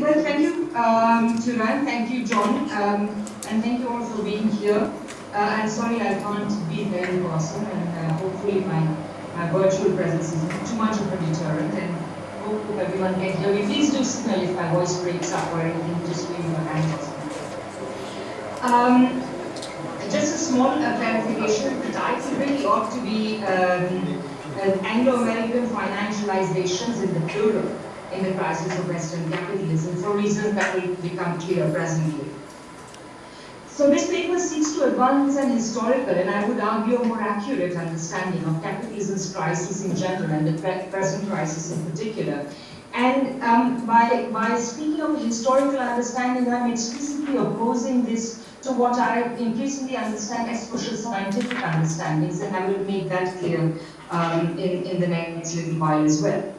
Well, thank you, Turan. Thank you, John. And thank you all for being here. I'm sorry I can't be there in person, and hopefully my virtual presence isn't too much of a deterrent, and hope everyone can hear me. Please do signal if my voice breaks up or anything, just wave your hand or something. Just a small clarification, the title really ought to be Anglo-American Financializations in the Plural in the Crisis of Western Capitalism, for reasons that will become clear presently. So this paper seeks to advance an historical, and I would argue a more accurate understanding of capitalism's crisis in general and the present crisis in particular. And by speaking of historical understanding, I'm explicitly opposing this to what I increasingly understand as social scientific understandings, and I will make that clear in the next little while as well.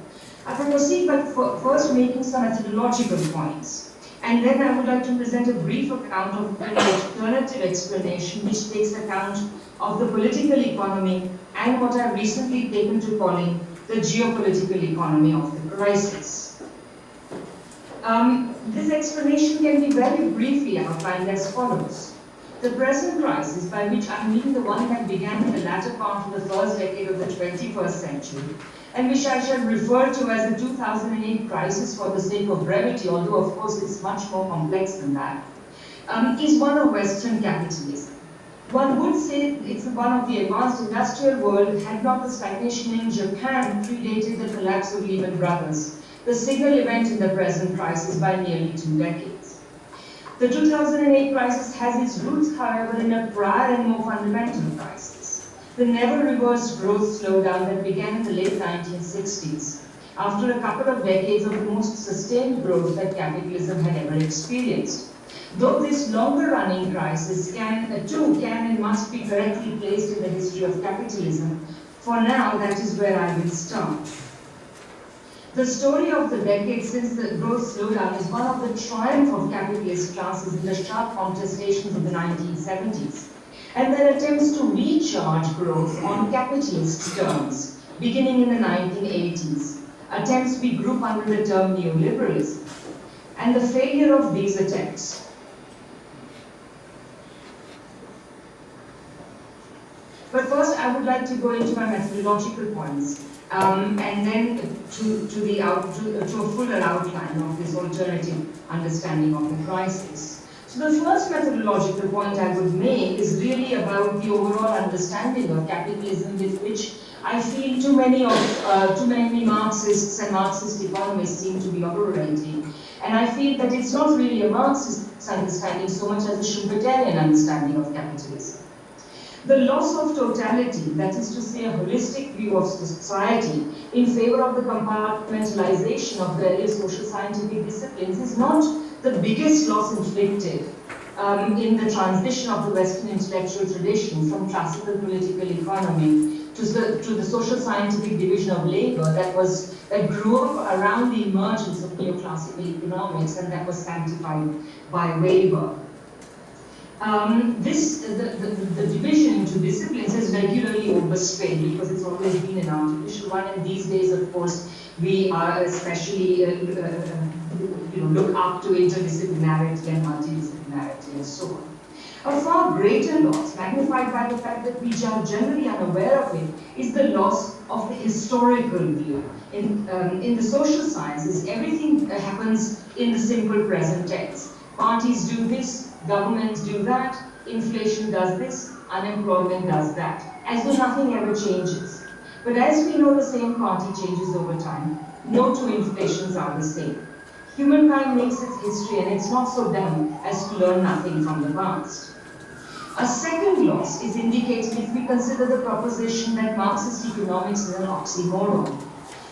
I will proceed by first making some methodological points, and then I would like to present a brief account of an alternative explanation which takes account of the political economy and what I've recently taken to calling the geopolitical economy of the crisis. This explanation can be very briefly outlined as follows. The present crisis, by which I mean the one that began in the latter part of the first decade of the 21st century, and which I shall refer to as the 2008 crisis for the sake of brevity, although of course it's much more complex than that, is one of Western capitalism. One would say it's one of the advanced industrial world had not the stagnation in Japan predated the collapse of Lehman Brothers, the single event in the present crisis by nearly 2 decades. The 2008 crisis has its roots, however, in a prior and more fundamental crisis, the never-reversed growth slowdown that began in the late 1960s, after a couple of decades of the most sustained growth that capitalism had ever experienced. Though this longer-running crisis can and must be correctly placed in the history of capitalism, for now that is where I will start. The story of the decade since the growth slowdown is one of the triumph of capitalist classes in the sharp contestations of the 1970s, and their attempts to recharge growth on capitalist terms, beginning in the 1980s, attempts we group under the term neoliberalism, and the failure of these attempts. But first, I would like to go into my methodological points, and then to a fuller outline of this alternative understanding of the crisis. So the first methodological point I would make is really about the overall understanding of capitalism, with which I feel too many Marxists and Marxist economists seem to be operating. And I feel that it's not really a Marxist understanding so much as a Schumpeterian understanding of capitalism. The loss of totality, that is to say a holistic view of society in favor of the compartmentalization of various social scientific disciplines, is not the biggest loss inflicted in the transition of the Western intellectual tradition from classical political economy to the social scientific division of labor that grew up around the emergence of neoclassical economics and that was sanctified by Weber. The division into disciplines is regularly overstayed because it's always been an artificial one, and these days, of course, we are especially look up to interdisciplinarity and multidisciplinarity and so on. A far greater loss, magnified by the fact that we are generally unaware of it, is the loss of the historical view. In the social sciences, everything happens in the simple present tense. Parties do this, governments do that, inflation does this, unemployment does that, as though nothing ever changes. But as we know, the same party changes over time. No two inflations are the same. Humankind makes its history, and it's not so dumb as to learn nothing from the past. A second loss is indicated if we consider the proposition that Marxist economics is an oxymoron.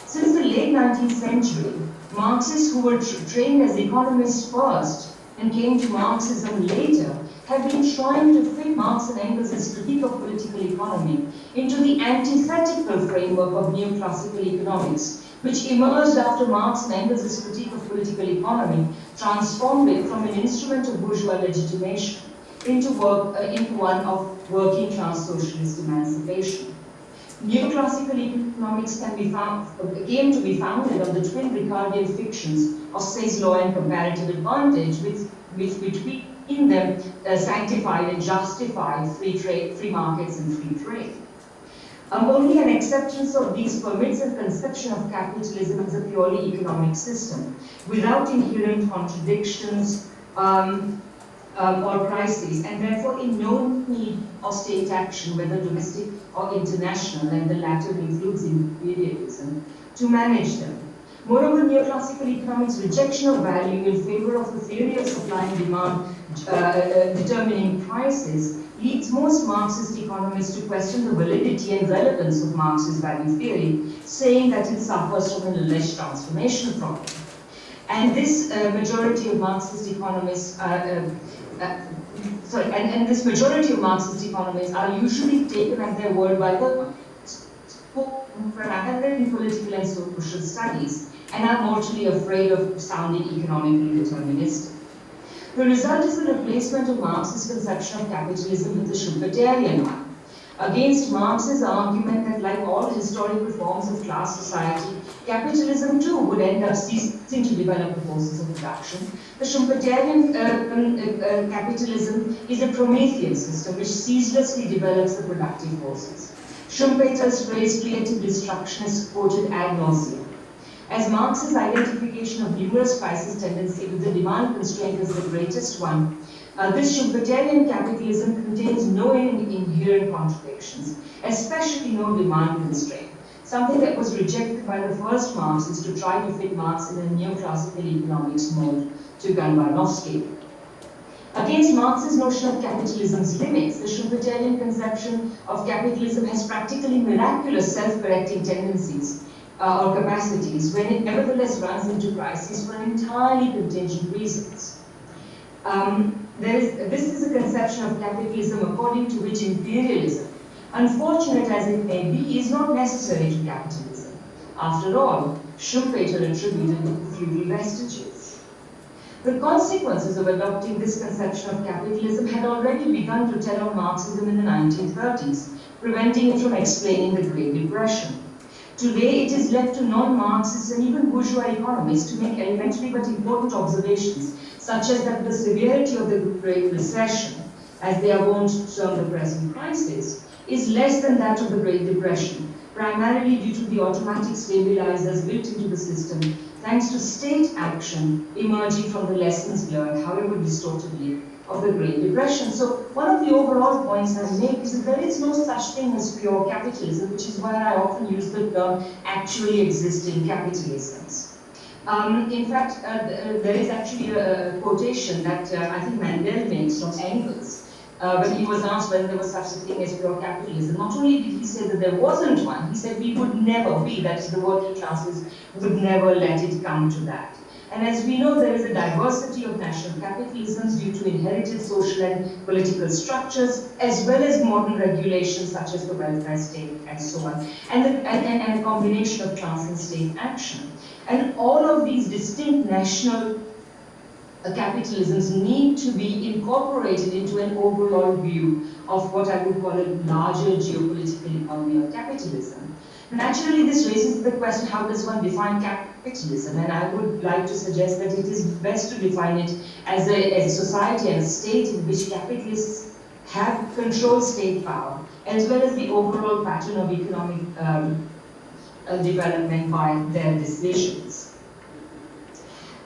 Since the late 19th century, Marxists who were trained as economists first and came to Marxism later have been trying to fit Marx and Engels' critique of political economy into the antithetical framework of neoclassical economics, which emerged after Marx and Engels' critique of political economy transformed it from an instrument of bourgeois legitimation into one of working class socialist emancipation. Neoclassical economics came to be founded on the twin Ricardian fictions of Say's law and comparative advantage, which between them sanctified and justified free markets and free trade. Only an acceptance of these permits a conception of capitalism as a purely economic system, without inherent contradictions or crises, and therefore in no need of state action, whether domestic or international, and the latter includes imperialism, to manage them. Moreover, neoclassical economics' rejection of value in favor of the theory of supply and demand determining prices leads most Marxist economists to question the validity and relevance of Marxist value theory, saying that it suffers from an alleged transformation problem. And this majority of Marxist economists this majority of Marxist economists are usually taken at their word by the in political and social studies, and are mortally afraid of sounding economically deterministic. The result is the replacement of Marx's conception of capitalism with the Schumpeterian one. Against Marx's argument that, like all historical forms of class society, capitalism too would end up ceasing to develop the forces of production, the Schumpeterian capitalism is a Promethean system which ceaselessly develops the productive forces. Schumpeter's phrase creative destruction is quoted ad nauseum. As Marx's identification of numerous crisis tendency with the demand constraint as the greatest one, this Schumpeterian capitalism contains no inherent contradictions, especially no demand constraint, something that was rejected by the first Marxists to try to fit Marx in a neoclassical economics mold to Ganbanovsky. Against Marx's notion of capitalism's limits, the Schumpeterian conception of capitalism has practically miraculous self-correcting tendencies or capacities when it nevertheless runs into crises for entirely contingent reasons. This is a conception of capitalism according to which imperialism, unfortunate as it may be, is not necessary to capitalism. After all, Schumpeter attributed the feudal vestiges. The consequences of adopting this conception of capitalism had already begun to tell on Marxism in the 1930s, preventing it from explaining the Great Depression. Today, it is left to non-Marxists and even bourgeois economists to make elementary but important observations, such as that the severity of the Great Recession, as they are wont to term the present crisis, is less than that of the Great Depression, primarily due to the automatic stabilizers built into the system, thanks to state action emerging from the lessons learned, however distortedly, of the Great Depression. So one of the overall points I make is that there is no such thing as pure capitalism, which is why I often use the term actually existing capitalisms. In fact, there is actually a quotation that I think Mandel makes from Engels, when he was asked whether there was such a thing as pure capitalism. Not only did he say that there wasn't one, he said we would never be, that is, the working classes would never let it come to that. And as we know, there is a diversity of national capitalisms due to inherited social and political structures, as well as modern regulations such as the welfare state and so on, and a combination of trans and state action. And all of these distinct national capitalisms need to be incorporated into an overall view of what I would call a larger geopolitical economy of capitalism. Naturally, this raises the question, how does one define capitalism? And I would like to suggest that it is best to define it as a society and a state in which capitalists have controlled state power, as well as the overall pattern of economic development by their decisions.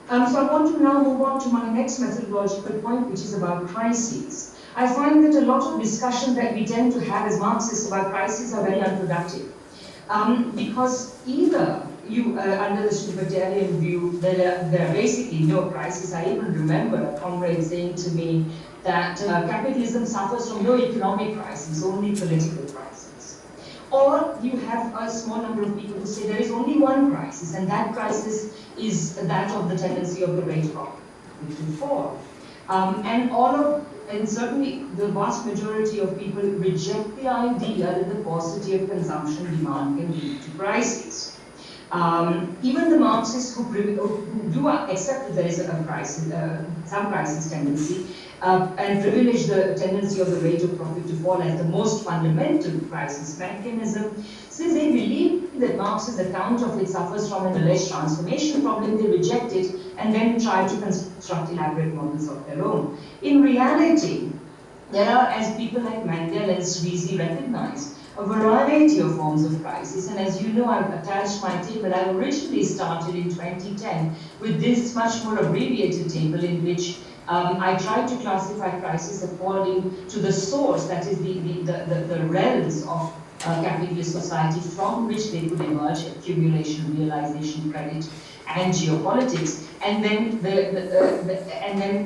So I want to now move on to my next methodological point, which is about crises. I find that a lot of discussion that we tend to have as Marxists about crises are very unproductive. Because either you, under the Schumpeterian view, there are basically no crises. I even remember a comrade saying to me that capitalism suffers from no economic crisis, only political crisis. Or you have a small number of people who say there is only one crisis, and that crisis is that of the tendency of the rate rock, which will fall. And certainly the vast majority of people reject the idea that the paucity of consumption demand can lead to crises. Even the Marxists who do accept that there is a crisis, some crisis tendency, and privilege the tendency of the rate of profit to fall as the most fundamental crisis mechanism, since they believe that Marx's account of it suffers from an alleged transformation problem, they reject it and then try to construct elaborate models of their own. In reality, there are, as people like Mandel and Sweezy recognize, a variety of forms of crisis. And as you know, I've attached my table. I originally started in 2010 with this much more abbreviated table in which I tried to classify crisis according to the source, that is the realms of capitalist society from which they could emerge: accumulation, realization, credit, and geopolitics. And then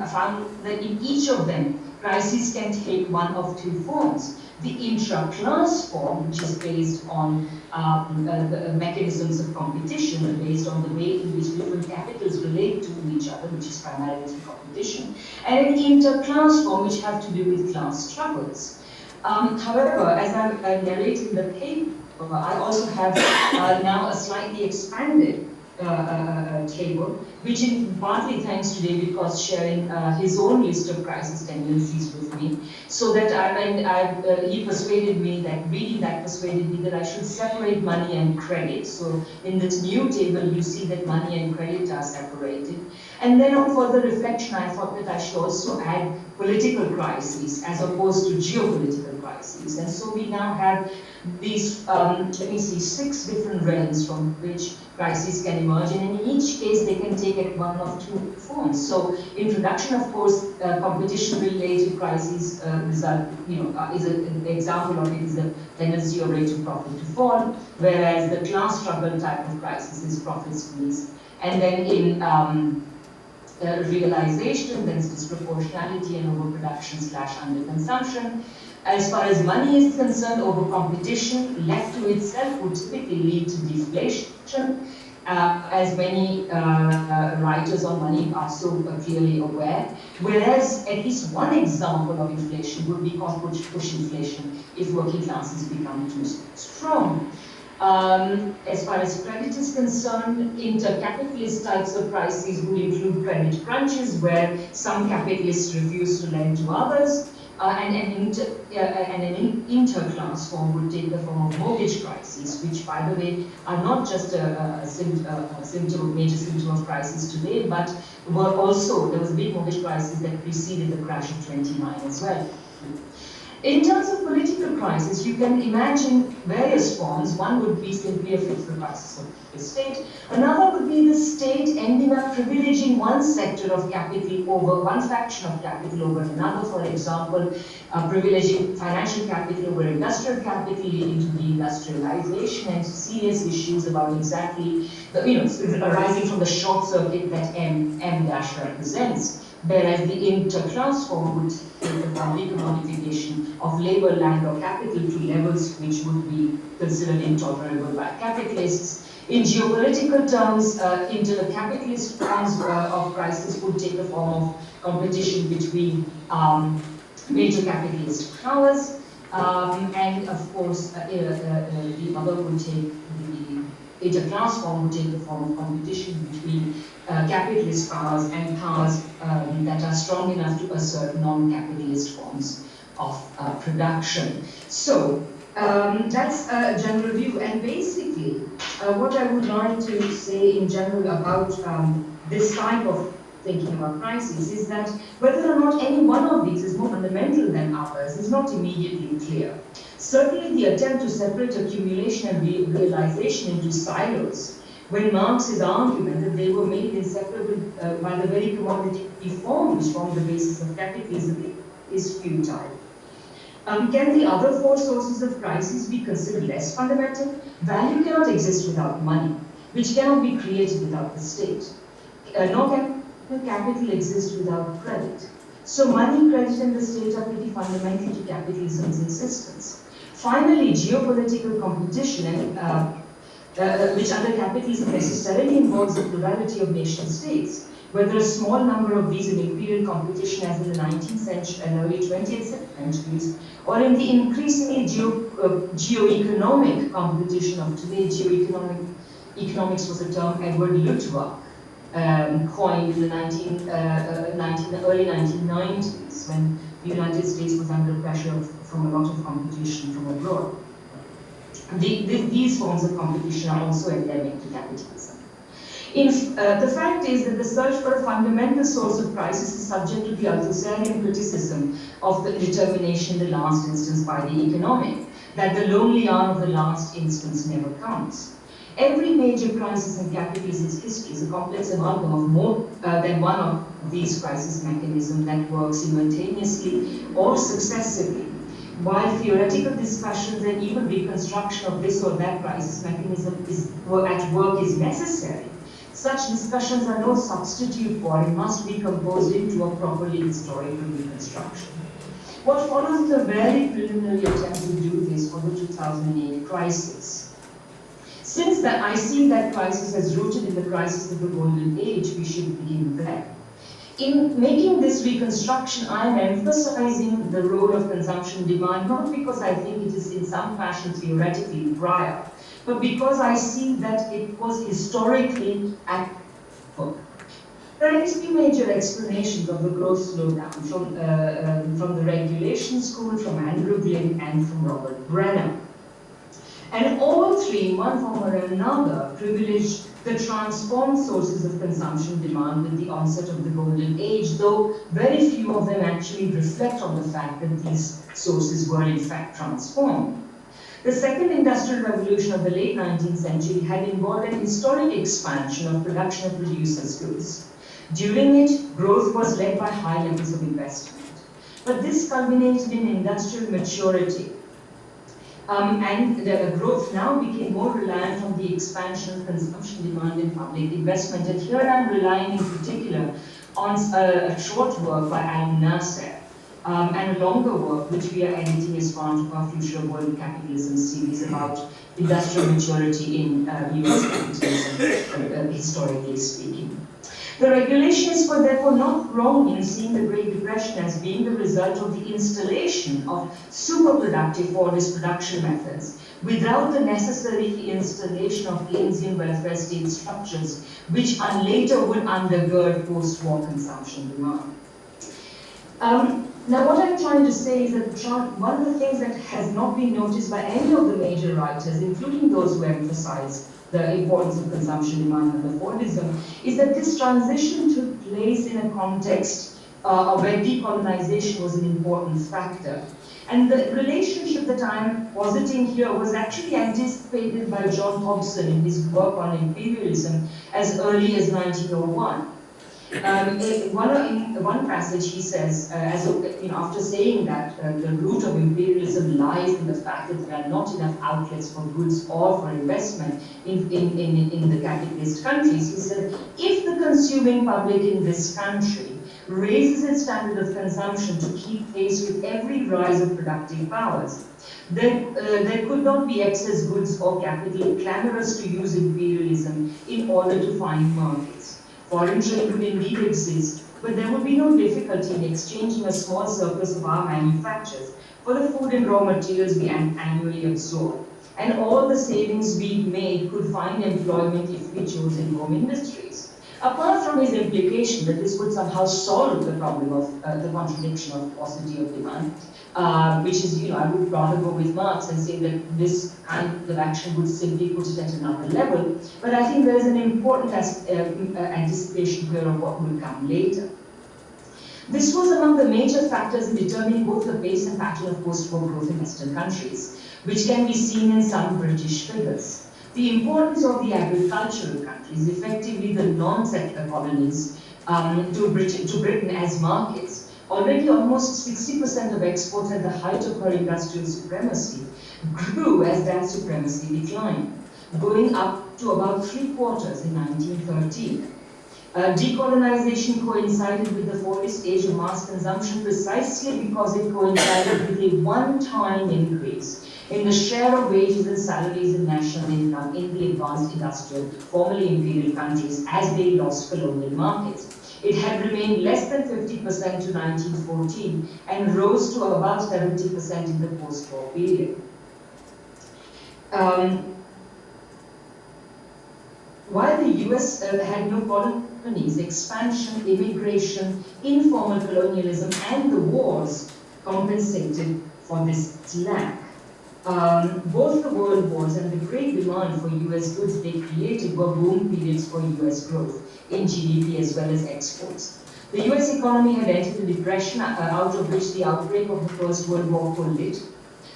found that in each of them, crises can take one of two forms. The intra-class form, which is based on the mechanisms of competition, based on the way in which different capitals relate to each other, which is primarily through competition, and an inter-class form, which have to do with class struggles. However, as I'm narrating the paper, I also have now a slightly expanded table, which in partly thanks to David Cost sharing his own list of crisis tendencies with me, so that he persuaded me that reading that persuaded me that I should separate money and credit. So in this new table, you see that money and credit are separated. And then on further reflection, I thought that I should also add political crises as opposed to geopolitical crises. And so we now have these, 6 different realms from which crises can emerge, and in each case they can take at one of two forms. So introduction, of course, competition-related crises is an example of it is the tendency of rate of profit to fall, whereas the class struggle type of crisis is profit squeeze. And then in realization, there's disproportionality and overproduction/underconsumption. As far as money is concerned, overcompetition left to itself would typically lead to deflation, as many writers on money are so clearly aware. Whereas at least one example of inflation would be cost-push inflation if working classes become too strong. As far as credit is concerned, inter-capitalist types of crises would include credit crunches, where some capitalists refuse to lend to others, and an inter-class form would take the form of mortgage crises, which, by the way, are not just a major symptom of crisis today, but were also, there was a big mortgage crisis that preceded the crash of '29 as well. In terms of political crisis, you can imagine various forms. One would be simply a fiscal crisis of the state. Another would be the state ending up privileging one sector of capital over one faction of capital over another. For example, privileging financial capital over industrial capital, leading to deindustrialization and serious issues about exactly arising from the short circuit that M' represents. Whereas the inter-class form would take the commodification of labor, land, or capital to levels which would be considered intolerable by capitalists. In geopolitical terms, inter-capitalist forms of crisis would take the form of competition between major capitalist powers, and of course, the other would take the inter-class form would take the form of competition between capitalist powers and powers that are strong enough to assert non-capitalist forms of production. So that's a general view, and basically what I would like to say in general about this type of thinking about crises is that whether or not any one of these is more fundamental than others is not immediately clear. Certainly the attempt to separate accumulation and realization into silos, when Marx's argument that they were made inseparable by the very commodity forms which form the basis of capitalism is futile. Can the other four sources of crisis be considered less fundamental? Value cannot exist without money, which cannot be created without the state. Nor can capital exist without credit. So money, credit, and the state are pretty fundamental to capitalism's existence. Finally, geopolitical competition, which under capitalism necessarily involves the plurality of nation-states, whether a small number of these in imperial competition as in the 19th century and early 20th centuries, or in the increasingly geo-economic competition of today, economics was a term Edward Luttwak coined in the early 1990s, when the United States was under pressure from a lot of competition from abroad. These forms of competition are also endemic to capitalism. The fact is that the search for a fundamental source of crisis is subject to the Althusserian criticism of the determination in the last instance by the economic, that the lonely arm of the last instance never comes. Every major crisis in capitalism's history is a complex amalgam of more than one of these crisis mechanisms that work simultaneously or successively. While theoretical discussions and even reconstruction of this or that crisis mechanism at work is necessary, such discussions are no substitute for and must be composed into a properly historical reconstruction. What follows is a very preliminary attempt to do this for the 2008 crisis. Since that I see that crisis as rooted in the crisis of the Golden Age, we should begin there. In making this reconstruction, I am emphasizing the role of consumption demand, not because I think it is in some fashion theoretically prior, but because I see that it was historically at work. There are three major explanations of the growth slowdown from the regulation school, from Andrew Glynn, and from Robert Brenner. And all three, in one form or another, privilege the transformed sources of consumption demand with the onset of the Golden Age, though very few of them actually reflect on the fact that these sources were in fact transformed. The second industrial revolution of the late 19th century had involved an historic expansion of production of producers' goods. During it, growth was led by high levels of investment. But this culminated in industrial maturity. And the growth now became more reliant on the expansion of consumption demand and public investment. And here I'm relying in particular on a short work by Alan Nasser and a longer work which we are editing as part of our Future World Capitalism series about industrial maturity in US capitalism, historically speaking. The regulationists were therefore not wrong in seeing the Great Depression as being the result of the installation of super-productive Fordist production methods without the necessary installation of Keynesian welfare state structures, which later would undergird post-war consumption demand. Now, what I'm trying to say is that one of the things that has not been noticed by any of the major writers, including those who emphasize the importance of consumption demand under Fordism, is that this transition took place in a context where decolonization was an important factor. And the relationship that I'm positing here was actually anticipated by John Hobson in his work on imperialism as early as 1901. In one passage he says, after saying that the root of imperialism lies in the fact that there are not enough outlets for goods or for investment in the capitalist countries, he said, if the consuming public in this country raises its standard of consumption to keep pace with every rise of productive powers, then there could not be excess goods or capital clamorous to use imperialism in order to find markets. Foreign trade would indeed exist, but there would be no difficulty in exchanging a small surplus of our manufactures for the food and raw materials we annually absorb. And all the savings we made could find employment if we chose in home industries. Apart from his implication that this would somehow solve the problem of the contradiction of paucity of demand, which is, I would rather go with Marx and say that this kind of action would simply put it at another level. But I think there is an important anticipation here of what will come later. This was among the major factors in determining both the pace and pattern of post-war growth in Western countries, which can be seen in some British figures. The importance of the agricultural countries, effectively the non-settler colonies, to Britain as markets. Already almost 60% of exports at the height of her industrial supremacy grew as that supremacy declined, going up to about 3/4 in 1913. Decolonization coincided with the Fordist age of mass consumption precisely because it coincided with a one-time increase in the share of wages and salaries in national income in the advanced industrial, formerly imperial countries as they lost colonial markets. It had remained less than 50% to 1914 and rose to about 70% in the post-war period. While the US had no colonies, expansion, immigration, informal colonialism, and the wars compensated for this lack. Both the world wars and the great demand for US goods they created were boom periods for US growth in GDP as well as exports. The US economy had entered a depression out of which the outbreak of the First World War pulled it.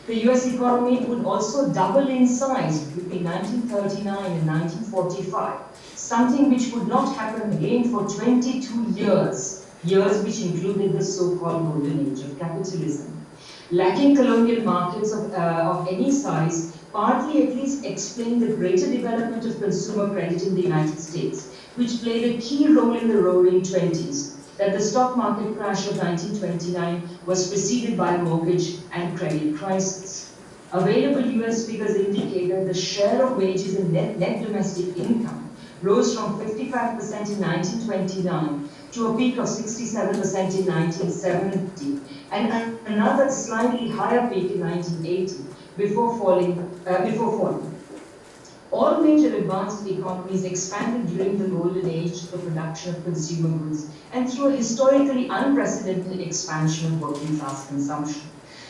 The US economy would also double in size between 1939 and 1945, something which would not happen again for 22 years, years which included the so-called golden age of capitalism. Lacking colonial markets of any size partly at least explained the greater development of consumer credit in the United States, which played a key role in the roaring 20s. That the stock market crash of 1929 was preceded by a mortgage and credit crisis. Available US figures indicate that the share of wages in net domestic income rose from 55% in 1929 to a peak of 67% in 1970, and another slightly higher peak in 1980 before falling. All major advanced economies expanded during the golden age of the production of consumer goods and through a historically unprecedented expansion of working class consumption.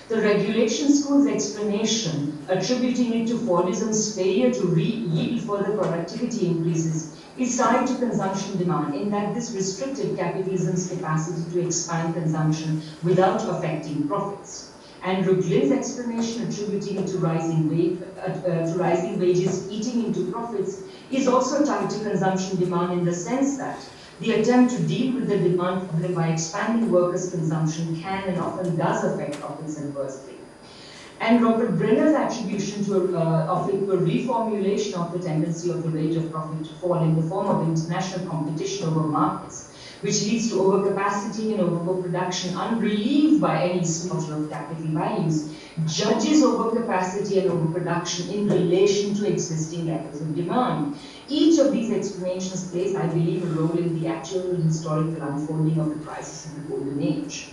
The regulation school's explanation, attributing it to Fordism's failure to yield further productivity increases, is tied to consumption demand, in that this restricted capitalism's capacity to expand consumption without affecting profits. And Ruglin's explanation, attributing it to rising wages eating into profits, is also tied to consumption demand in the sense that the attempt to deal with the demand problem by expanding workers' consumption can and often does affect profits adversely. And Robert Brenner's attribution of it to a reformulation of the tendency of the rate of profit to fall in the form of international competition over markets, which leads to overcapacity and overproduction unrelieved by any slaughter of capital values, judges overcapacity and overproduction in relation to existing levels of demand. Each of these explanations plays, I believe, a role in the actual historical unfolding of the crisis of the Golden Age.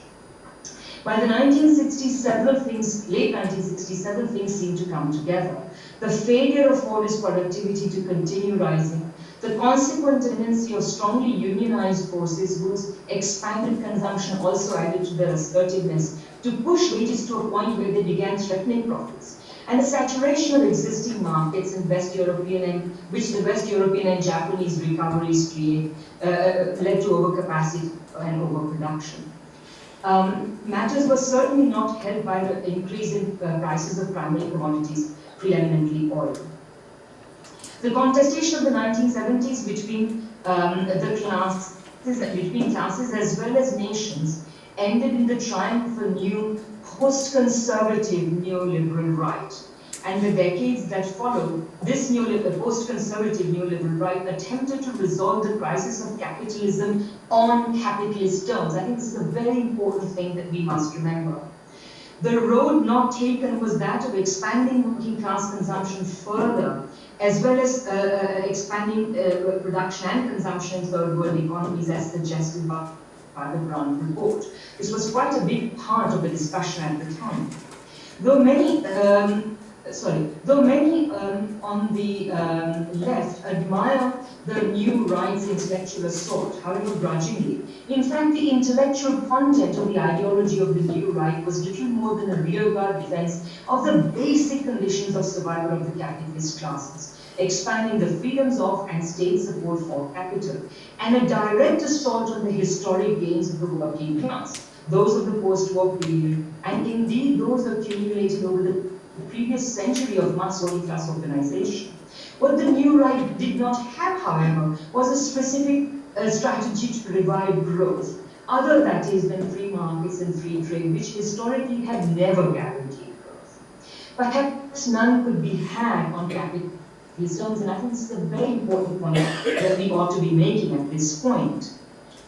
By the 1960s, late 1960s, things seemed to come together. The failure of Fordist productivity to continue rising, the consequent tendency of strongly unionized forces whose expanded consumption also added to their assertiveness to push wages to a point where they began threatening profits, and the saturation of existing markets in which the West European and Japanese recoveries led to overcapacity and overproduction. Matters were certainly not helped by the increase in prices of primary commodities, preeminently oil. The contestation of the 1970s between classes as well as nations ended in the triumph of a new post-conservative neoliberal right. And the decades that followed, this post-conservative neoliberal right attempted to resolve the crisis of capitalism on capitalist terms. I think this is a very important thing that we must remember. The road not taken was that of expanding working class consumption further, as well as expanding production and consumption in third world economies as suggested by the Brown report. This was quite a big part of the discussion at the time. Though many on the left admire the new right's intellectual assault, however grudgingly, in fact the intellectual content of the ideology of the new right was little more than a rearguard defense of the basic conditions of survival of the capitalist classes, expanding the freedoms of and state support for capital, and a direct assault on the historic gains of the working class, those of the post-war period, and indeed those accumulated over the previous century of mass working class organization. What the new right did not have, however, was a specific strategy to revive growth, other that is than free markets and free trade, which historically had never guaranteed growth. Perhaps none could be had on capitalist terms, and I think this is a very important point that we ought to be making at this point.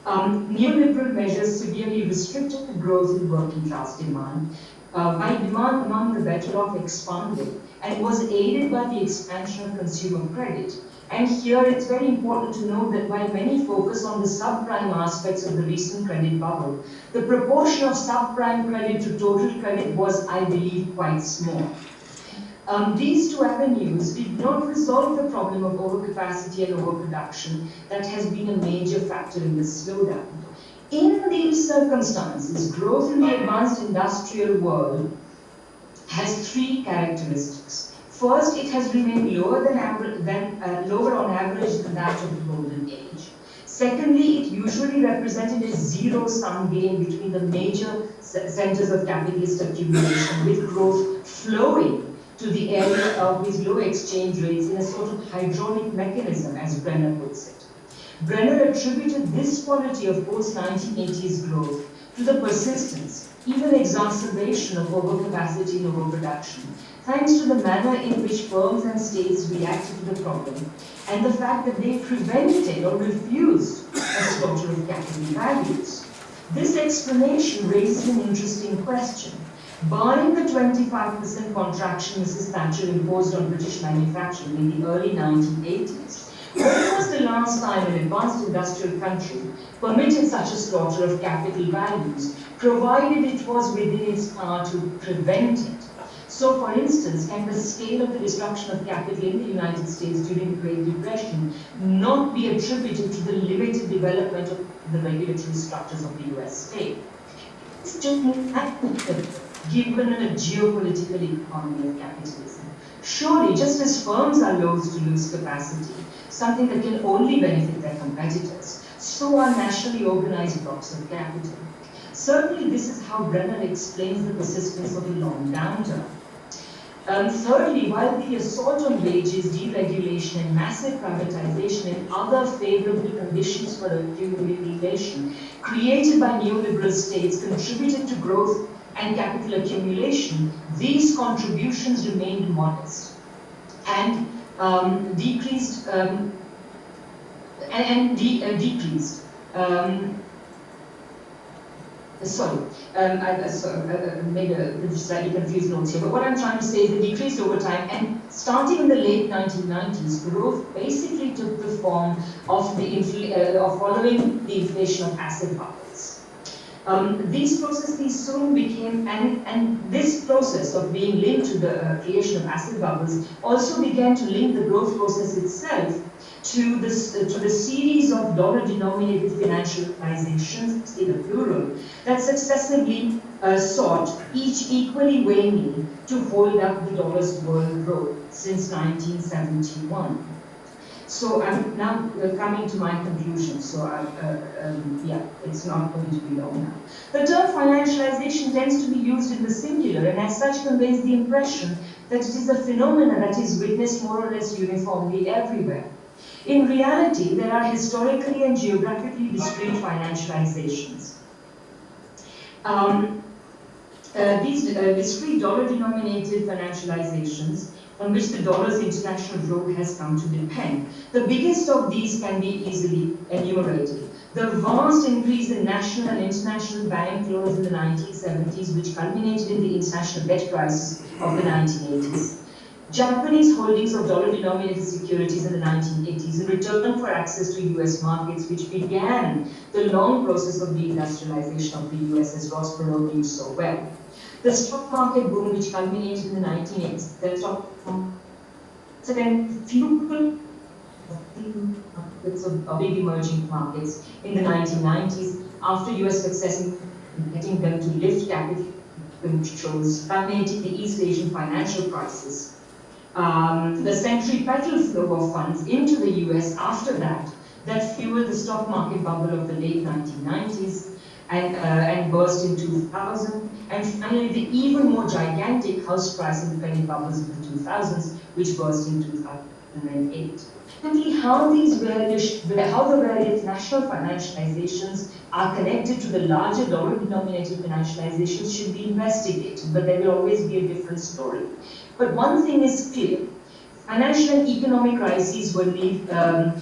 Neoliberal measures severely restricted the growth in working class demand, while demand among the better off expanded, and was aided by the expansion of consumer credit. And here it's very important to note that while many focus on the subprime aspects of the recent credit bubble, the proportion of subprime credit to total credit was, I believe, quite small. These two avenues did not resolve the problem of overcapacity and overproduction that has been a major factor in the slowdown. In these circumstances, growth in the advanced industrial world has three characteristics. First, it has remained lower on average than that of the Golden Age. Secondly, it usually represented a zero-sum game between the major centers of capitalist accumulation, with growth flowing to the area of these low exchange rates in a sort of hydraulic mechanism, as Brenner puts it. Brenner attributed this quality of post-1980s growth to the persistence, even exacerbation of overcapacity and overproduction, thanks to the manner in which firms and states reacted to the problem, and the fact that they prevented or refused a slaughter of capital values. This explanation raises an interesting question. Barring the 25% contraction Mrs. Thatcher imposed on British manufacturing in the early 1980s, when was the last time an advanced industrial country permitted such a slaughter of capital values, provided it was within its power to prevent it? So, for instance, can the scale of the destruction of capital in the United States during the Great Depression not be attributed to the limited development of the regulatory structures of the US state? It's just given a geopolitical economy of capitalism. Surely, just as firms are loath to lose capacity, something that can only benefit their competitors, so are nationally organized blocks of capital. Certainly, this is how Brenner explains the persistence of a long downturn. Thirdly, while the assault on wages, deregulation, and massive privatization and other favorable conditions for accumulation created by neoliberal states contributed to growth and capital accumulation, these contributions remained modest and decreased. I made a slightly confused notes here, but what I'm trying to say is it decreased over time, and starting in the late 1990s, growth basically took the form of following the inflation of asset bubbles. These processes soon became, and this process of being linked to the creation of asset bubbles also began to link the growth process itself to the series of dollar-denominated financializations, in the plural, that successively sought, each equally weighing, to hold up the dollar's world growth since 1971. So I'm now coming to my conclusion. So it's not going to be long now. The term financialization tends to be used in the singular, and as such conveys the impression that it is a phenomenon that is witnessed more or less uniformly everywhere. In reality, there are historically and geographically discrete financializations. These discrete dollar-denominated financializations on which the dollar's international growth has come to depend. The biggest of these can be easily enumerated. The vast increase in national and international bank loans in the 1970s, which culminated in the international debt crisis of the 1980s. Japanese holdings of dollar-denominated securities in the 1980s in return for access to US markets, which began the long process of deindustrialization of the US, as Ross Perot knew so well. The stock market boom, which culminated in the 1980s, the stock fueled of big emerging markets in the 1990s after US success in getting them to lift capital controls, culminating the East Asian financial crisis. The centripetal flow of funds into the US after that fueled the stock market bubble of the late 1990s and burst in 2000, and finally the even more gigantic house price and credit bubbles of the 2000s, which burst in 2008. Simply how the various national financializations are connected to the larger dollar-denominated financializations should be investigated, but there will always be a different story. But one thing is clear: financial and economic crises were neither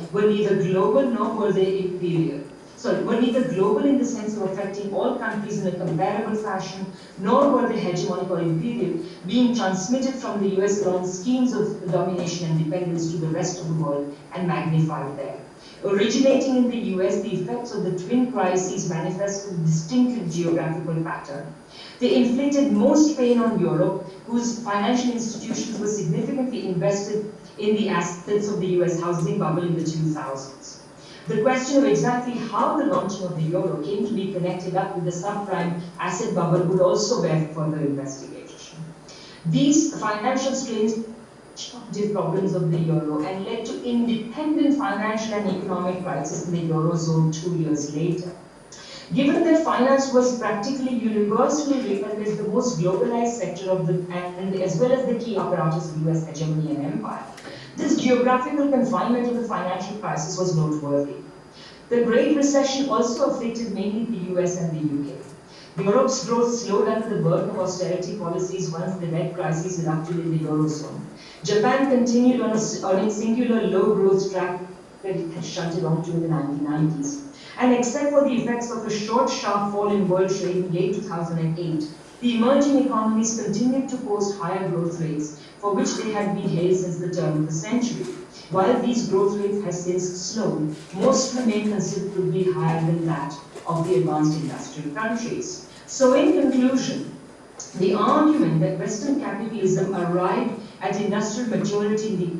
global nor were they imperial. Were neither global in the sense of affecting all countries in a comparable fashion, nor were they hegemonic or imperial, being transmitted from the US along schemes of domination and dependence to the rest of the world and magnified there. Originating in the US, the effects of the twin crises manifested a distinctive geographical pattern. They inflicted most pain on Europe, whose financial institutions were significantly invested in the assets of the US housing bubble in the 2000s. The question of exactly how the launching of the euro came to be connected up with the subprime asset bubble would also bear further investigation. These financial strains the problems of the euro and led to independent financial and economic crisis in the eurozone 2 years later. Given that finance was practically universally regarded as the most globalized sector of the and as well as the key apparatus of US hegemony and empire, this geographical confinement of the financial crisis was noteworthy. The Great Recession also afflicted mainly the US and the UK. Europe's growth slowed under the burden of austerity policies once the debt crisis erupted in the eurozone. Japan continued on a singular low growth track that it had shunted onto in the 1990s. And except for the effects of a short, sharp fall in world trade in late 2008, the emerging economies continued to post higher growth rates, for which they had been hailed since the turn of the century. While these growth rates have since slowed, most remain considerably higher than that of the advanced industrial countries. So in conclusion, the argument that Western capitalism arrived at industrial maturity in the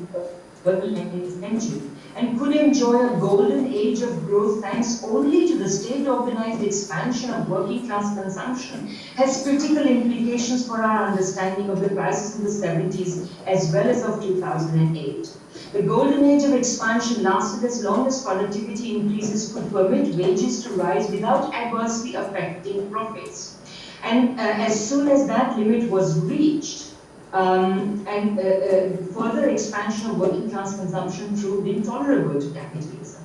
early 19th century and could enjoy a golden age of growth thanks only to the state-organized expansion of working-class consumption has critical implications for our understanding of the crisis in the 70s as well as of 2008. The golden age of expansion lasted as long as productivity increases could permit wages to rise without adversely affecting profits. And as soon as that limit was reached, further expansion of working class consumption proved intolerable to capitalism.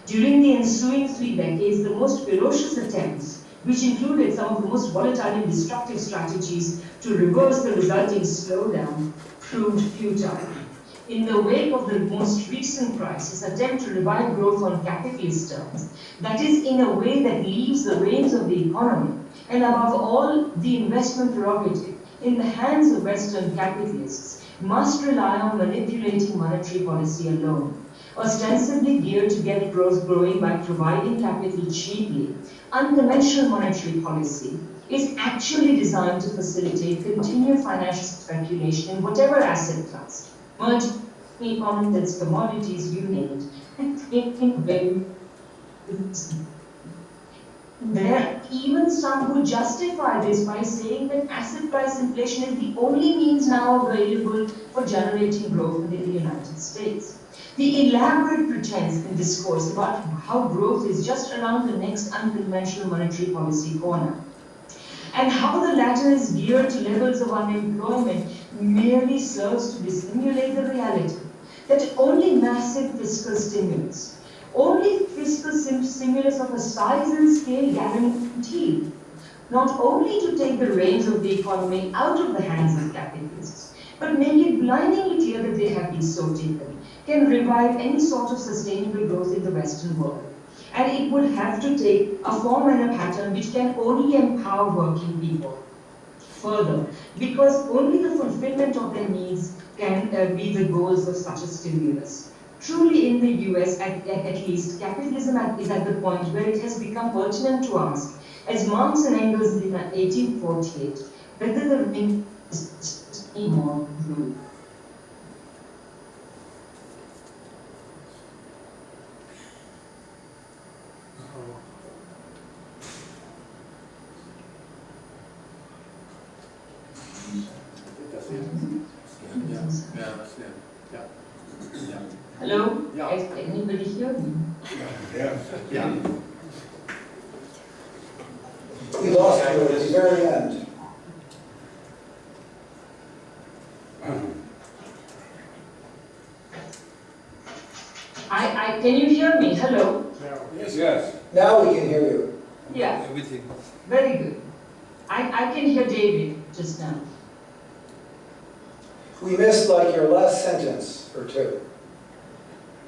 During the ensuing 3 decades, the most ferocious attempts, which included some of the most volatile and destructive strategies to reverse the resulting slowdown, proved futile. In the wake of the most recent crisis, attempt to revive growth on capitalist terms, that is, in a way that leaves the reins of the economy, and above all, the investment prerogative, in the hands of Western capitalists, must rely on manipulating monetary policy alone. Ostensibly geared to get growth growing by providing capital cheaply, unconventional monetary policy is actually designed to facilitate continued financial speculation in whatever asset class, emerging economies, commodities, you name it. There are even some who justify this by saying that asset price inflation is the only means now available for generating growth within the United States. The elaborate pretense and discourse about how growth is just around the next unconventional monetary policy corner, and how the latter is geared to levels of unemployment merely serves to dissimulate the reality that only massive fiscal stimulus, only fiscal stimulus of a size and scale guaranteed not only to take the reins of the economy out of the hands of capitalists, but make it blindingly clear that they have been so taken, can revive any sort of sustainable growth in the Western world. And it would have to take a form and a pattern which can only empower working people. Further, because only the fulfillment of their needs can be the goals of such a stimulus. Truly, in the US, at least, capitalism is at the point where it has become pertinent to ask, as Marx and Engels did in 1848, whether the ring is more blue. Hello? Yeah. Is anybody hear me? Yeah. We lost you at the very end. Can you hear me? Hello? Yes. Now we can hear you. Yeah. Everything. Very good. I can hear David just now. We missed like your last sentence or two.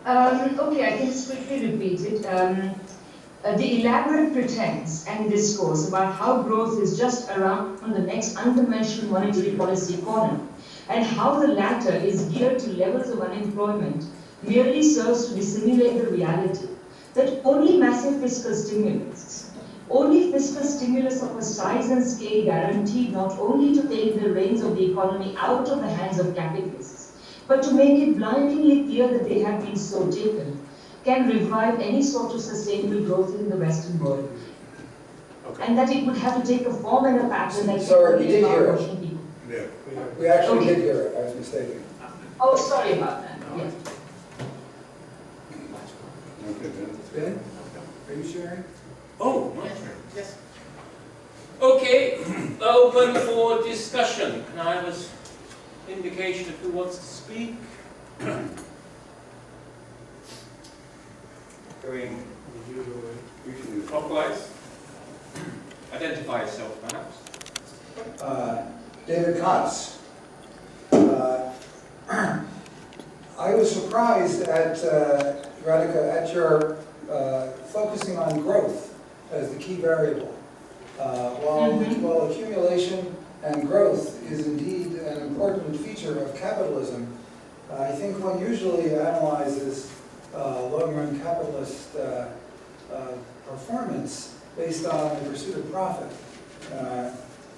Okay, I can just quickly repeat it. The elaborate pretense and discourse about how growth is just around the next unconventional monetary policy corner, and how the latter is geared to levels of unemployment, merely serves to dissimulate the reality that only massive fiscal stimulus, only fiscal stimulus of a size and scale guaranteed not only to take the reins of the economy out of the hands of capitalists, but to make it blindingly clear that they have been so taken, can revive any sort of sustainable growth in the Western world. Okay. And that it would have to take a form and a pattern that Sorry, we did about hear it. Russian people. Yeah. We actually Okay. did hear it, I was mistaken. Oh, sorry about that. Yeah. Okay, then. Ben, are you sharing? Oh, my turn, yes. Okay, open for discussion. Can I have an indication of who wants to speak? Going usually clockwise. Identify yourself, perhaps. David Kotz. I was surprised at, Radhika, at your focusing on growth as the key variable. While accumulation and growth is indeed an important feature of capitalism, I think one usually analyzes long-run capitalist performance based on the pursuit of profit.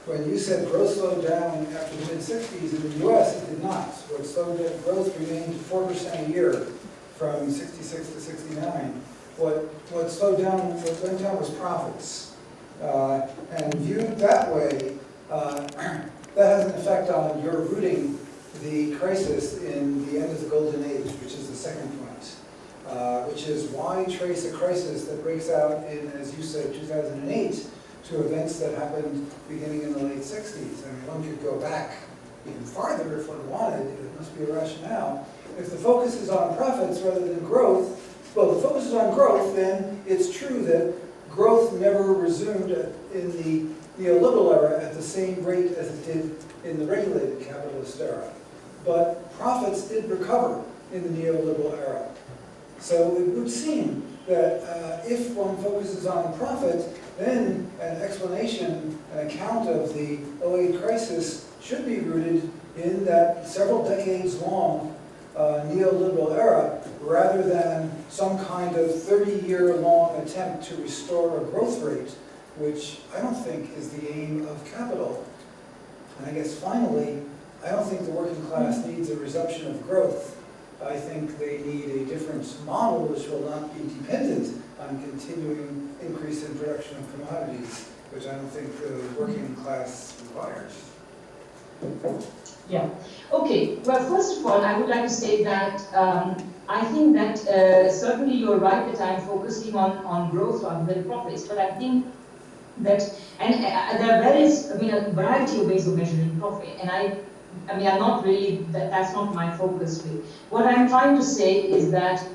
When you said growth slowed down after the mid-60s in the US, it did not. What slowed down, growth remained 4% a year from 66 to 69. What slowed down, what went down was profits. And viewed that way, that has an effect on your rooting the crisis in the end of the golden age, which is the second point, which is why trace a crisis that breaks out in, as you said, 2008 to events that happened beginning in the late 60s. I mean, one could go back even farther if one wanted. It must be a rationale. If the focus is on profits rather than growth, well, the focus is on growth, then it's true that growth never resumed in the neoliberal era at the same rate as it did in the regulated capitalist era. But profits did recover in the neoliberal era. So it would seem that if one focuses on profit, then an explanation, an account of the 08 crisis should be rooted in that several decades long neoliberal era, rather than some kind of 30-year long attempt to restore a growth rate, which I don't think is the aim of capital. And I guess finally, I don't think the working class needs a resumption of growth. I think they need a different model which will not be dependent on continuing increase in production of commodities, which I don't think the working class requires. Yeah. Okay. Well, first of all, I would like to say that I think that certainly you're right that I'm focusing on growth rather than profits, but I think that, and there are various, a variety of ways of measuring profit, and I'm not really, that's not my focus really. What I'm trying to say is that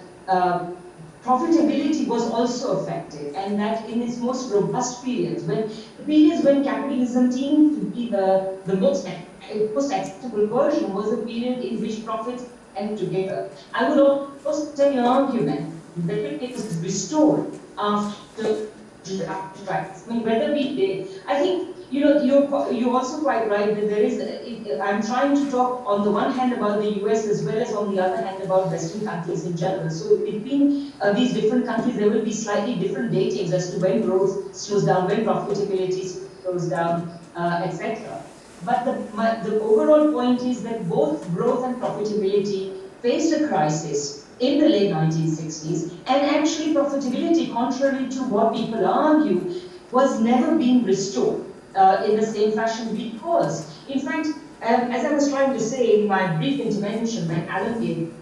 profitability was also affected, and that in its most robust periods, when capitalism seemed to be the most acceptable version, was a period in which profits came together. I would also tell you an argument that it was restored after crisis. Whether we did, I think you're also quite right that there is. I'm trying to talk on the one hand about the US as well as on the other hand about Western countries in general. So between these different countries, there will be slightly different datings as to when growth slows down, when profitability slows down, etc. But the overall point is that both growth and profitability faced a crisis in the late 1960s, and actually profitability, contrary to what people argue, was never being restored in the same fashion because, in fact, as I was trying to say in my brief intervention when Alan gave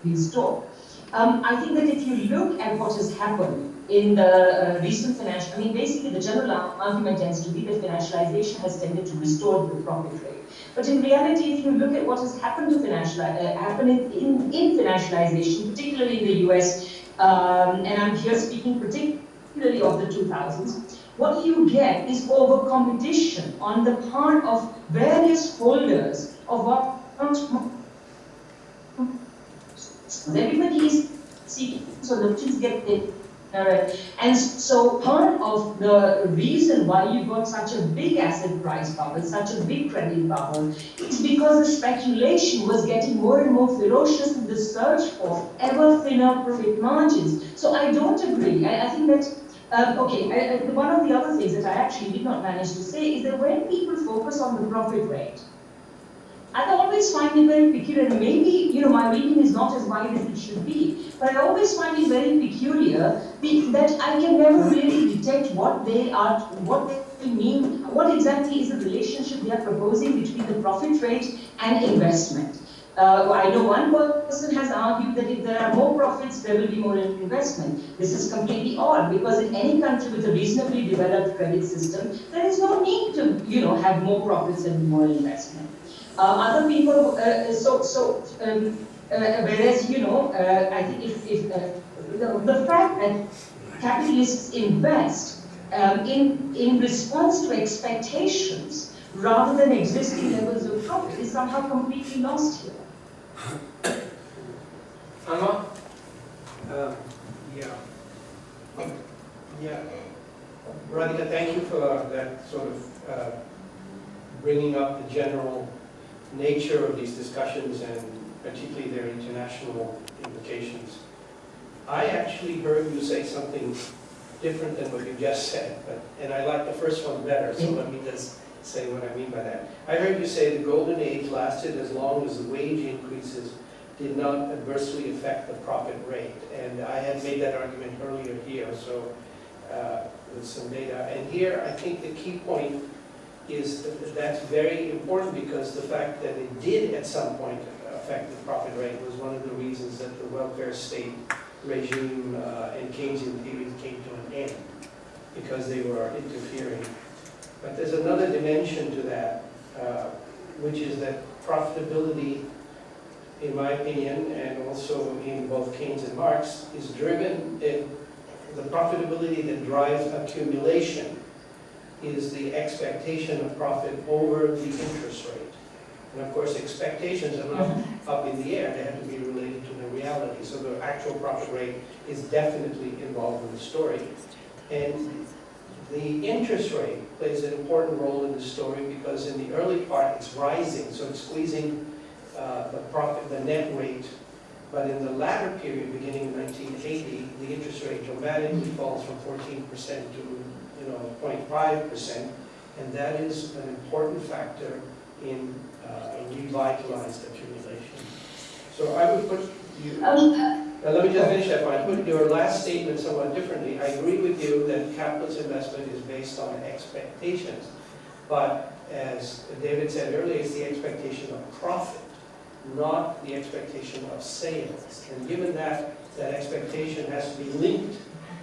his talk, I think that if you look at what has happened in the recent financial, basically the general argument tends to be that financialization has tended to restore the profit rate. But in reality, if you look at what has happened to in financialization, particularly in the US, and I'm here speaking particularly of the 2000s, what you get is over-competition on the part of various holders of what everybody is seeking, so the things get paid. All right. And so part of the reason why you got such a big asset price bubble, such a big credit bubble, is because the speculation was getting more and more ferocious in the search for ever thinner profit margins. So I don't agree. I think that, one of the other things that I actually did not manage to say is that when people focus on the profit rate, I always find it very peculiar, and maybe, my reading is not as wide as it should be, but I always find it very peculiar that I can never really detect what they mean, what exactly is the relationship they are proposing between the profit rate and investment. I know one person has argued that if there are more profits, there will be more investment. This is completely odd, because in any country with a reasonably developed credit system, there is no need to, have more profits and more investment. Other people, whereas, I think if the fact that capitalists invest in response to expectations rather than existing levels of profit is somehow completely lost here. Anna? Yeah. Radhika, thank you for that sort of bringing up the general nature of these discussions and particularly their international implications. I actually heard you say something different than what you just said, and I like the first one better, so let me just say what I mean by that. I heard you say the golden age lasted as long as the wage increases did not adversely affect the profit rate, and I had made that argument earlier here, so with some data. And here I think the key point is that's very important, because the fact that it did at some point affect the profit rate was one of the reasons that the welfare state regime and Keynesian theory came to an end, because they were interfering. But there's another dimension to that, which is that profitability, in my opinion, and also in both Keynes and Marx, is driven, the profitability that drives accumulation is the expectation of profit over the interest rate. And of course, expectations are not up in the air, they have to be related to the reality. So the actual profit rate is definitely involved in the story. And the interest rate plays an important role in the story, because in the early part it's rising, so it's squeezing the net rate. But in the latter period, beginning in 1980, the interest rate dramatically falls from 14% to 0.5%, and that is an important factor in revitalized accumulation. So I would put you, now let me just finish that point. I put your last statement somewhat differently. I agree with you that capitalist investment is based on expectations, but as David said earlier, it's the expectation of profit, not the expectation of sales. And given that that expectation has to be linked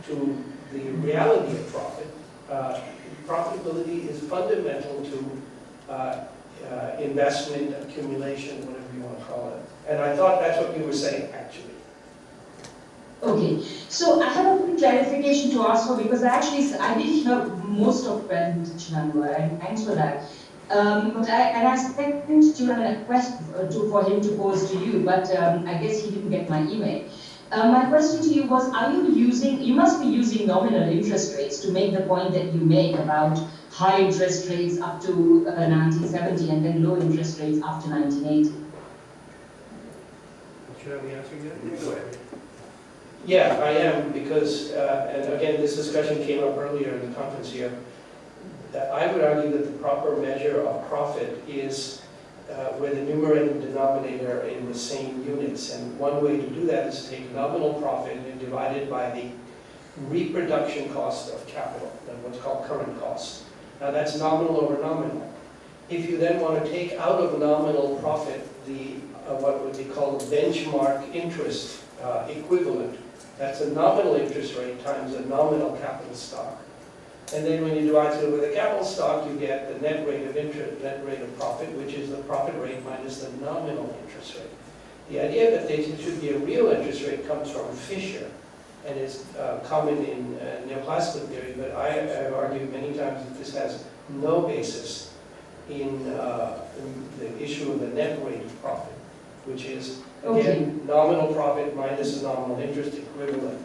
to the reality of profit, profitability is fundamental to investment, accumulation, whatever you want to call it. And I thought that's what you were saying, actually. Okay, so I have a quick clarification to ask for, because I did hear most of Chinangwa, and thanks for that. But I expected to run a request for him to pose to you, but I guess he didn't get my email. My question to you was, you must be using nominal interest rates to make the point that you make about high interest rates up to 1970 and then low interest rates after 1980. Should I be answering that? Go ahead. Yeah, I am, because, and again, this discussion came up earlier in the conference here, that I would argue that the proper measure of profit is where the numerator and denominator are in the same units. And one way to do that is to take nominal profit and divide it by the reproduction cost of capital, what's called current cost. Now that's nominal over nominal. If you then want to take out of nominal profit the what would be called benchmark interest equivalent, that's a nominal interest rate times a nominal capital stock. And then when you divide it with a capital stock, you get the net rate of interest, net rate of profit, which is the profit rate minus the nominal interest rate. The idea that there should be a real interest rate comes from Fisher, and is common in neoclassical theory, but I have argued many times that this has no basis in the issue of the net rate of profit, which is, again, nominal profit minus a nominal interest equivalent.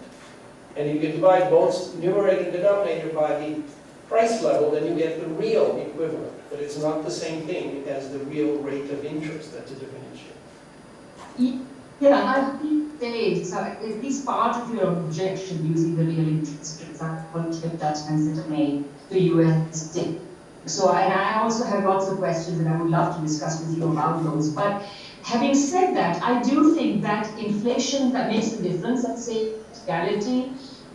And if you divide both numerator and denominator by the price level, then you get the real equivalent. But it's not the same thing as the real rate of interest. That's a different issue. Yeah, I think they, so at least part of your objection using the real interest rates are what judgments that are made to USD. So I also have lots of questions and I would love to discuss with you about those. But having said that, I do think that inflation that makes a difference. Let's say reality.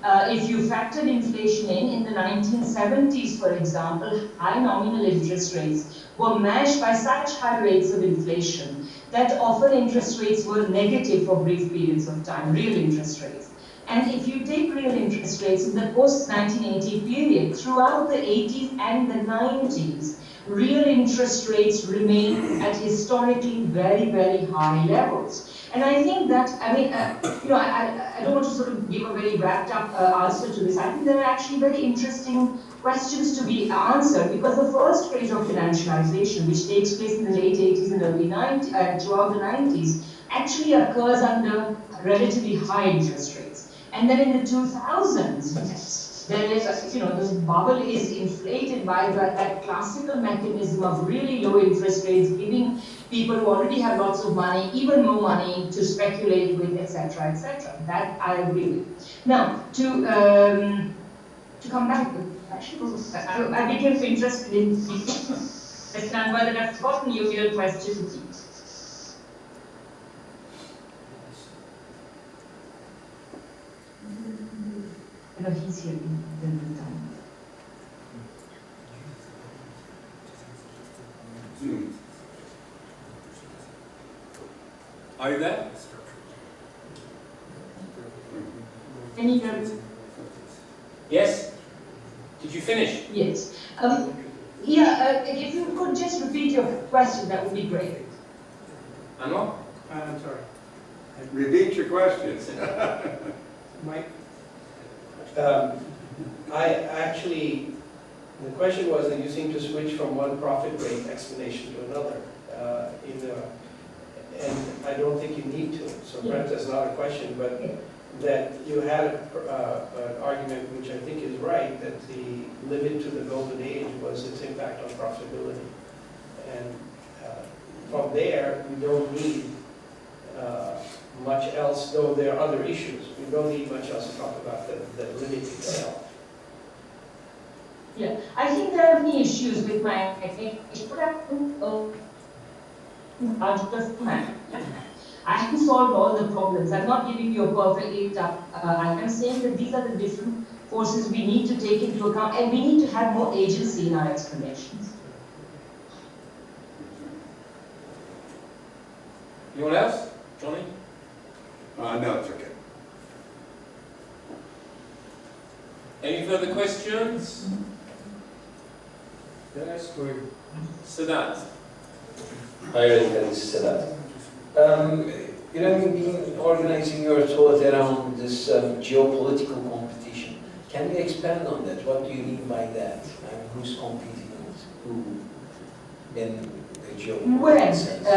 If you factored inflation in the 1970s, for example, high nominal interest rates were matched by such high rates of inflation that often interest rates were negative for brief periods of time, real interest rates. And if you take real interest rates in the post-1980 period, throughout the 80s and the 90s, real interest rates remain at historically very, very high levels. And I think that, I mean, I don't want to sort of give a very wrapped up answer to this. I think there are actually very interesting questions to be answered, because the first phase of financialization, which takes place in the late 80s and early 90s, throughout the 90s, actually occurs under relatively high interest rates. And then in the 2000s, there is, this bubble is inflated by that classical mechanism of really low interest rates, giving people who already have lots of money even more money to speculate with, etc., etc. That I agree with. Now, to come back, actually, I became interested in whether I've forgotten your real question. No, he's here in the time. Are you there? Any other? Yes? Did you finish? Yes. If you could just repeat your question, that would be great. Anwar? I'm sorry. Repeat your questions. Mike? I actually, the question was that you seem to switch from one profit rate explanation to another. And I don't think you need to, so perhaps that's not a question, but that you had an argument which I think is right, that the limit to the golden age was its impact on profitability. And from there, we don't need much else, though there are other issues. We don't need much else to talk about the limit itself. Yeah, I think there are many issues with my I haven't solved all the problems. I'm not giving you a perfect eight up. I am saying that these are the different forces we need to take into account, and we need to have more agency in our explanations. Anyone else? Johnny? No, it's okay. Any further questions? Yes, go ahead. Sadat? Hi, Radhika, this is Sadat. You know, you've been organizing your thought around this geopolitical competition. Can you expand on that? What do you mean by that? I mean, who's competing with who in the geopolitical sense?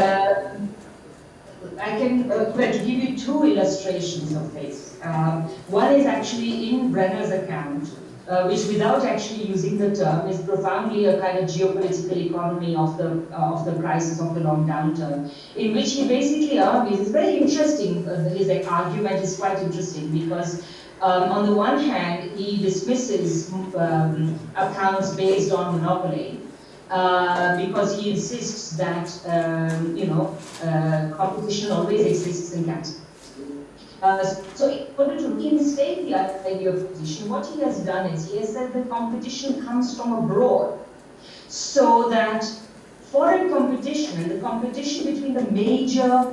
I can to give you two illustrations of this. One is actually in Brenner's account, which without actually using the term is profoundly a kind of geopolitical economy of the crisis of the long downturn, in which he basically argues, it's very interesting, his argument is quite interesting because on the one hand, he dismisses accounts based on monopoly, because he insists that competition always exists in capitalism. So in order to reinstate the idea of competition, what he has done is he has said that competition comes from abroad, so that foreign competition and the competition between the major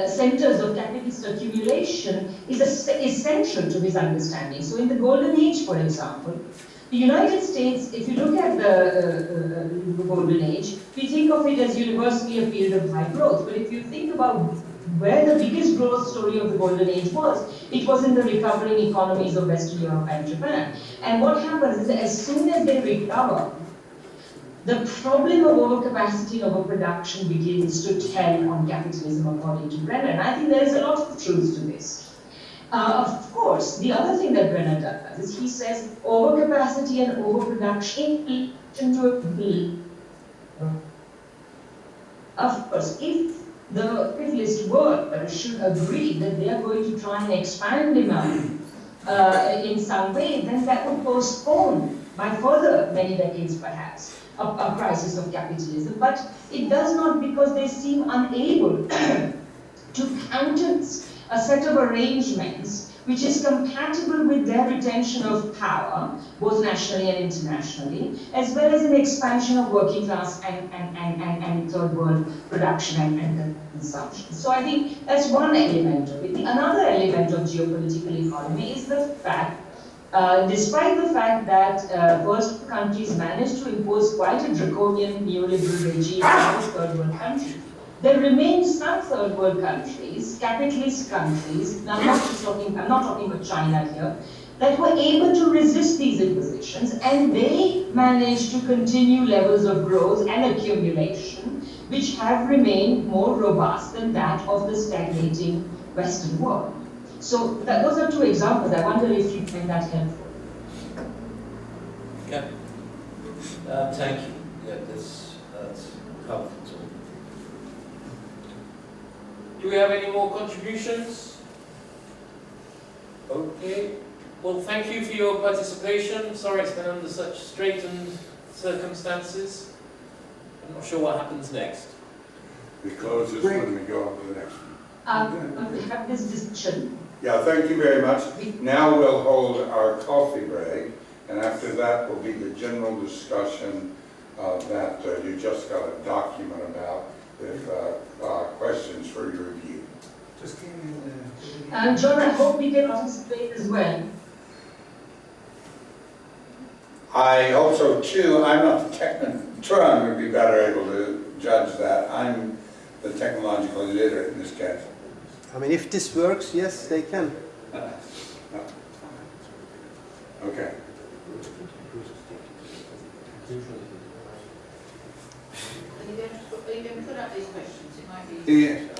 centers of capitalist accumulation is essential to his understanding. So in the Golden Age, for example, the United States, if you look at the Golden Age, we think of it as universally a period of high growth. But if you think about where the biggest growth story of the Golden Age was, it was in the recovering economies of Western Europe and Japan. And what happens is that as soon as they recover, the problem of overcapacity and overproduction begins to tell on capitalism, according to Brenner. And I think there is a lot of truth to this. Of course, the other thing that Brenner does is he says overcapacity and overproduction to be. Of course, if the capitalist world should agree that they are going to try and expand demand in some way, then that would postpone by further many decades perhaps a crisis of capitalism. But it does not, because they seem unable to countenance a set of arrangements which is compatible with their retention of power, both nationally and internationally, as well as an expansion of working class and third world production and consumption. So I think that's one element of it. Another element of geopolitical economy is the fact, despite the fact that first countries managed to impose quite a draconian neoliberal regime in most third world countries, there remain some third world countries, capitalist countries, I'm not talking about China here, that were able to resist these impositions, and they managed to continue levels of growth and accumulation which have remained more robust than that of the stagnating Western world. So those are two examples. I wonder if you find that helpful. Okay. Thank you. Yeah, that's helpful. Do we have any more contributions? Okay. Well, thank you for your participation. Sorry it's been under such straitened circumstances. I'm not sure what happens next. We close this one and we go on to the next one. We have this discussion. Yeah, thank you very much. Now we'll hold our coffee break, and after that will be the general discussion that you just got a document about with questions for your review. Just came in. And John, I hope we can participate as well. I hope so too. I'm not the technical. Turan would be better able to judge that. I'm the technologically literate in this case. I mean, if this works, yes, they can. Okay. Are you going to put up these questions? It might be... Yeah.